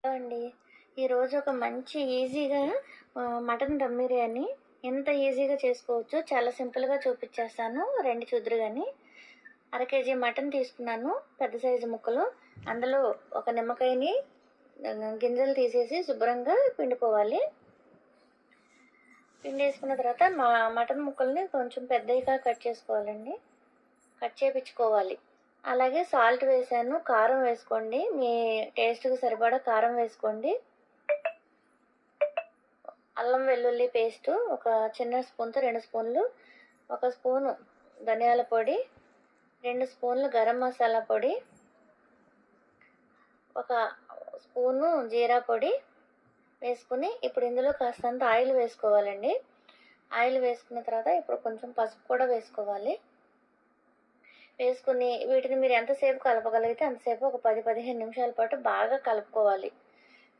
అండి. ఈరోజు ఒక మంచి ఈజీగా మటన్ దమ్ బిర్యానీ ఎంత ఈజీగా చేసుకోవచ్చో చాలా సింపుల్‌గా చూపిచ్చేస్తాను. రండి చూద్దురు గాని. అర కేజీ మటన్ తీసుకున్నాను. పెద్ద సైజు ముక్కలు. అందులో ఒక నిమ్మకాయని గింజలు తీసేసి శుభ్రంగా పిండుకోవాలి. పిండేసుకున్న తర్వాత మటన్ ముక్కల్ని కొంచెం పెద్దయిగా కట్ చేసుకోవాలండి. కట్ చేపిచ్చుకోవాలి. అలాగే సాల్ట్ వేసాను. కారం వేసుకోండి. మీ టేస్ట్‌కి సరిపడా కారం వేసుకోండి. అల్లం వెల్లుల్లి పేస్టు ఒక చిన్న స్పూన్‌తో 2 స్పూన్లు, 1 స్పూను ధనియాల పొడి, 2 స్పూన్లు గరం మసాలా పొడి, 1 స్పూను జీరా పొడి వేసుకుని ఇప్పుడు ఇందులో కాస్తంత ఆయిల్ వేసుకోవాలండి. ఆయిల్ వేసుకున్న తర్వాత ఇప్పుడు కొంచెం పసుపు కూడా వేసుకోవాలి. వేసుకుని వీటిని మీరు ఎంతసేపు కలపగలిగితే అంతసేపు ఒక 10-15 నిమిషాల పాటు బాగా కలుపుకోవాలి.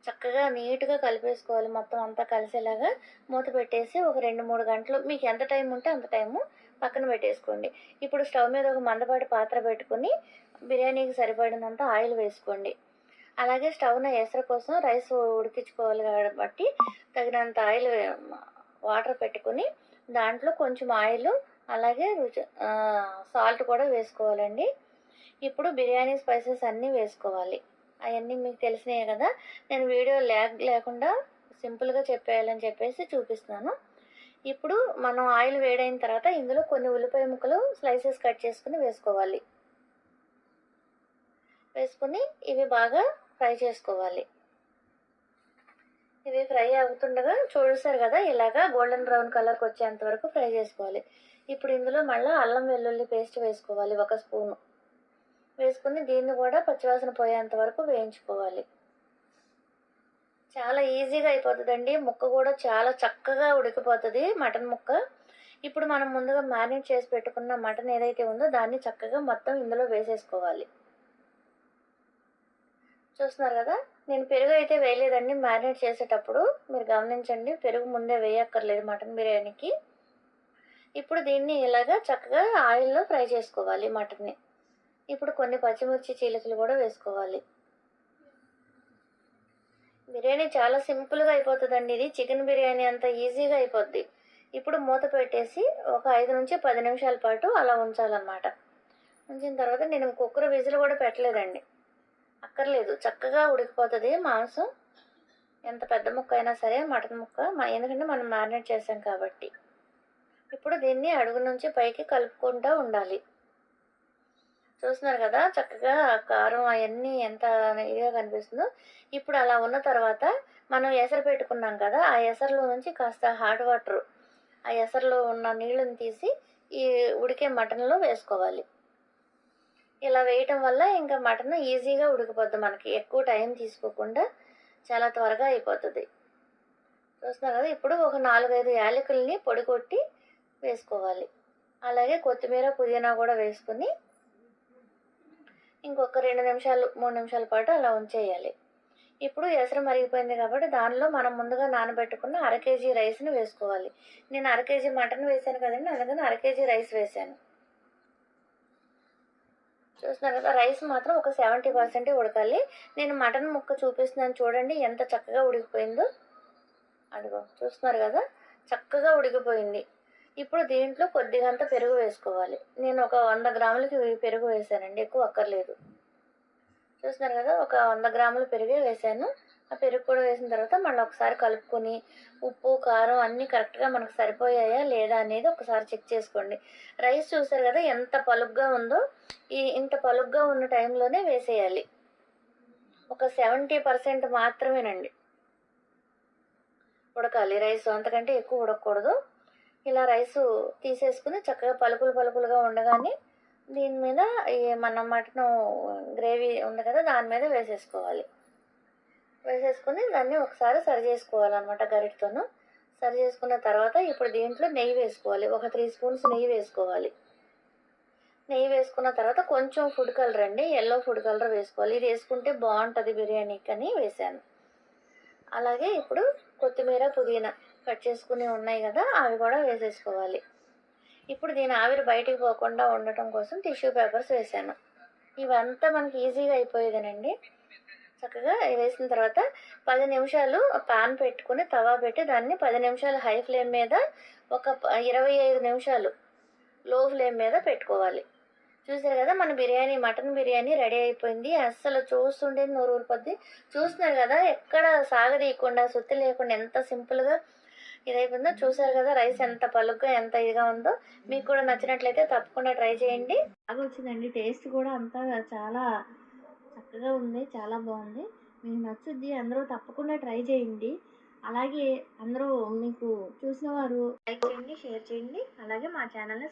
చక్కగా నీట్‌గా కలిపేసుకోవాలి. మొత్తం అంతా కలిసేలాగా మూత పెట్టేసి ఒక 2-3 గంటలు మీకు ఎంత టైం ఉంటే అంత టైము పక్కన పెట్టేసుకోండి. ఇప్పుడు స్టవ్ మీద ఒక మందపాటి పాత్ర పెట్టుకుని బిర్యానీకి సరిపడినంత ఆయిల్ వేసుకోండి. అలాగే స్టవ్‌న ఎసరు కోసం రైస్ ఉడికించుకోవాలి కాబట్టి తగినంత ఆయిల్ వాటర్ పెట్టుకుని దాంట్లో కొంచెం ఆయిలు అలాగే సాల్ట్ కూడా వేసుకోవాలండి. ఇప్పుడు బిర్యానీ స్పైసెస్ అన్నీ వేసుకోవాలి. అవన్నీ మీకు తెలిసినవే కదా. నేను వీడియో ల్యాగ్ లేకుండా సింపుల్గా చెప్పేయాలని చెప్పేసి చూపిస్తున్నాను. ఇప్పుడు మనం ఆయిల్ వేడైన తర్వాత ఇందులో కొన్ని ఉల్లిపాయ ముక్కలు స్లైసెస్ కట్ చేసుకుని వేసుకోవాలి. వేసుకుని ఇవి బాగా ఫ్రై చేసుకోవాలి. ఇవి ఫ్రై అవుతుండగా చూసారు కదా, ఇలాగా గోల్డెన్ బ్రౌన్ కలర్కి వచ్చేంత వరకు ఫ్రై చేసుకోవాలి. ఇప్పుడు ఇందులో మళ్ళీ అల్లం వెల్లుల్లి పేస్ట్ వేసుకోవాలి 1 స్పూను. వేసుకుని దీన్ని కూడా పచ్చివాసన పోయేంత వరకు వేయించుకోవాలి. చాలా ఈజీగా అయిపోతుందండి. ముక్క కూడా చాలా చక్కగా ఉడికిపోతుంది మటన్ ముక్క. ఇప్పుడు మనం ముందుగా మ్యారినేట్ చేసి పెట్టుకున్న మటన్ ఏదైతే ఉందో దాన్ని చక్కగా మొత్తం ఇందులో వేసేసుకోవాలి. చూస్తున్నారు కదా, నేను పెరుగు అయితే వేయలేదండి మ్యారినేట్ చేసేటప్పుడు. మీరు గమనించండి, పెరుగు ముందే వేయక్కర్లేదు మటన్ బిర్యానీకి. ఇప్పుడు దీన్ని ఇలాగా చక్కగా ఆయిల్లో ఫ్రై చేసుకోవాలి మటన్ని. ఇప్పుడు కొన్ని పచ్చిమిర్చి చీలికలు కూడా వేసుకోవాలి. బిర్యానీ చాలా సింపుల్గా అయిపోతుందండి. ఇది చికెన్ బిర్యానీ అంత ఈజీగా అయిపోద్ది. ఇప్పుడు మూత పెట్టేసి ఒక 5-10 నిమిషాల పాటు అలా ఉంచాలన్నమాట. ఉంచిన తర్వాత నేను కుక్కర్ విజిల్ కూడా పెట్టలేదండి. అక్కర్లేదు, చక్కగా ఉడికిపోతుంది మాంసం. ఎంత పెద్ద ముక్క అయినా సరే మటన్ ముక్క, ఎందుకంటే మనం మ్యారినేట్ చేసాం కాబట్టి. ఇప్పుడు దీన్ని అడుగు నుంచి పైకి కలుపుకుంటూ ఉండాలి. చూస్తున్నారు కదా, చక్కగా కారం అవన్నీ ఎంత ఇదిగా కనిపిస్తుందో. ఇప్పుడు అలా ఉన్న తర్వాత మనం ఎసరు పెట్టుకున్నాం కదా, ఆ ఎసరులో నుంచి కాస్త హాట్ వాటర్ ఆ ఎసరులో ఉన్న నీళ్ళని తీసి ఈ ఉడికే మటన్లో వేసుకోవాలి. ఇలా వేయటం వల్ల ఇంకా మటన్ ఈజీగా ఉడికిపోద్ది. మనకి ఎక్కువ టైం తీసుకోకుండా చాలా త్వరగా అయిపోతుంది. చూస్తున్నారు కదా, ఇప్పుడు ఒక 4-5 యాలకుల్ని పొడి కొట్టి వేసుకోవాలి. అలాగే కొత్తిమీర పుదీనా కూడా వేసుకుని ఇంకొక 2-3 నిమిషాల పాటు అలా ఉంచేయాలి. ఇప్పుడు ఎసరు మరిగిపోయింది కాబట్టి దానిలో మనం ముందుగా నానబెట్టుకున్న అర కేజీ రైస్ని వేసుకోవాలి. నేను అర కేజీ మటన్ వేసాను కదండి, అందుకని అర కేజీ రైస్ వేసాను. చూస్తున్నారు కదా, రైస్ మాత్రం ఒక 70% ఉడకాలి. నేను మటన్ ముక్క చూపిస్తున్నాను చూడండి ఎంత చక్కగా ఉడికిపోయిందో. అదిగో చూస్తున్నారు కదా, చక్కగా ఉడికిపోయింది. ఇప్పుడు దీంట్లో కొద్దిగంత పెరుగు వేసుకోవాలి. నేను ఒక 100 గ్రాములకి పెరుగు వేసానండి, ఎక్కువ అక్కర్లేదు. చూస్తున్నారు కదా, ఒక 100 గ్రాముల పెరుగే వేసాను. ఆ పెరుగు కూడా వేసిన తర్వాత మళ్ళీ ఒకసారి కలుపుకొని ఉప్పు కారం అన్నీ కరెక్ట్గా మనకు సరిపోయాయా లేదా అనేది ఒకసారి చెక్ చేసుకోండి. రైస్ చూసారు కదా ఎంత పలుగ్గా ఉందో. ఇంత పలుగ్గా ఉన్న టైంలోనే వేసేయాలి. ఒక 70% మాత్రమేనండి ఉడకాలి రైస్, అంతకంటే ఎక్కువ ఉడకకూడదు. ఇలా రైసు తీసేసుకుని చక్కగా పలుకులుగా ఉండగానే దీని మీద ఈ మన మటన్ గ్రేవీ ఉంది కదా దాని మీద వేసేసుకోవాలి. వేసేసుకుని దాన్ని ఒకసారి సరి చేసుకోవాలన్నమాట గరిటతోను. సరి చేసుకున్న తర్వాత ఇప్పుడు దీంట్లో నెయ్యి వేసుకోవాలి. ఒక 3 స్పూన్స్ నెయ్యి వేసుకోవాలి. నెయ్యి వేసుకున్న తర్వాత కొంచెం ఫుడ్ కలర్ అండి, ఎల్లో ఫుడ్ కలర్ వేసుకోవాలి. ఇది వేసుకుంటే బాగుంటుంది బిర్యానీకి అని వేసాను. అలాగే ఇప్పుడు కొత్తిమీర పుదీనా కట్ చేసుకుని ఉన్నాయి కదా అవి కూడా వేసేసుకోవాలి. ఇప్పుడు దీని ఆవిరి బయటికి పోకుండా ఉండటం కోసం టిష్యూ పేపర్స్ వేసాను. ఇవంతా మనకి ఈజీగా అయిపోయేదేనండి. చక్కగా వేసిన తర్వాత 10 నిమిషాలు పాన్ పెట్టుకుని తవా పెట్టి దాన్ని 10 నిమిషాలు హై ఫ్లేమ్ మీద ఒక 25 నిమిషాలు లో ఫ్లేమ్ మీద పెట్టుకోవాలి. చూసారు కదా మన బిర్యానీ, మటన్ బిర్యానీ రెడీ అయిపోయింది. అస్సలు చూస్తుంటే నోరు ఊరిపోద్ది. చూస్తున్నారు కదా ఎక్కడ సాగదీయకుండా సుత్తి లేకుండా ఎంత సింపుల్గా ఇదైపోయిందో. చూసారు కదా రైస్ ఎంత పలుగ్గా ఎంత ఇదిగా ఉందో. మీకు కూడా నచ్చినట్లయితే తప్పకుండా ట్రై చేయండి. బాగా వచ్చిందండి. టేస్ట్ కూడా అంతా చాలా చక్కగా ఉంది. చాలా బాగుంది. మీకు నచ్చుద్ది. అందరూ తప్పకుండా ట్రై చేయండి. అలాగే అందరూ మీకు చూసిన వారు లైక్ చేయండి, షేర్ చేయండి. అలాగే మా ఛానల్ని